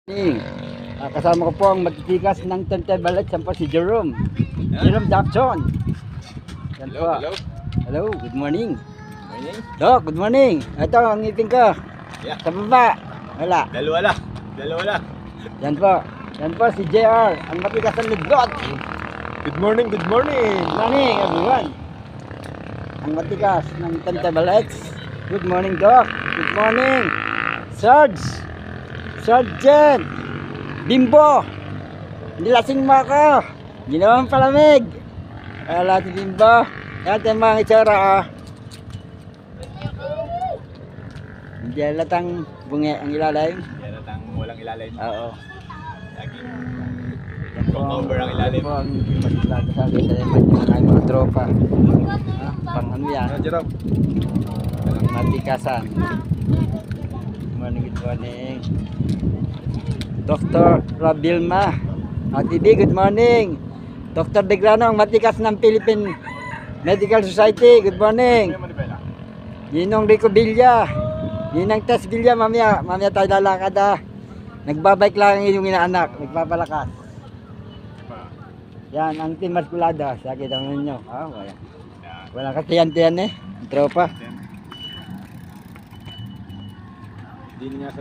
Kasama ko po ang magtitigas ng Tentebales. Yan po si Jerome. Jerome Jackson. Yan po. Hello. Hello, good morning. Morning. Doc, good morning. Ito ang ngipin ko. Yeah. Sa baba. Wala. Dalawa lang. Yan po. Yan po si JR. Ang matigas ng ligot. Good morning. Good morning everyone. Ang matigas ng Tentebales. Good morning, Doc. Good morning. Sarge. Sergeant. Bimbo. Nilasing mo ako. Ginawang palamig. Wala si Bimbo. Yan yung mga itsura, oh. Hindi halatang bungi ang ilalim. Yan at ang walang ilalim. Oo. Laging cover ang ilalim. Yan po ang masilado sa akin dahil may mga tropa. Pang ano yan? Jerome. Pang matikasan. Good morning. Dr. Rabilma. ATV, good morning. Dr. Degrano, ang matikas ng Philippine Medical Society, good morning. Ginong Rico Villa. Ginang Tess Villa, mamaya tayo lalakad, ah. Nagbabike lang yung inaanak, nagpapalakas. Yan, ang Team Masculada, sakit ang ninyo. Wala katiyan-tiyan eh, tropa. Hindi niya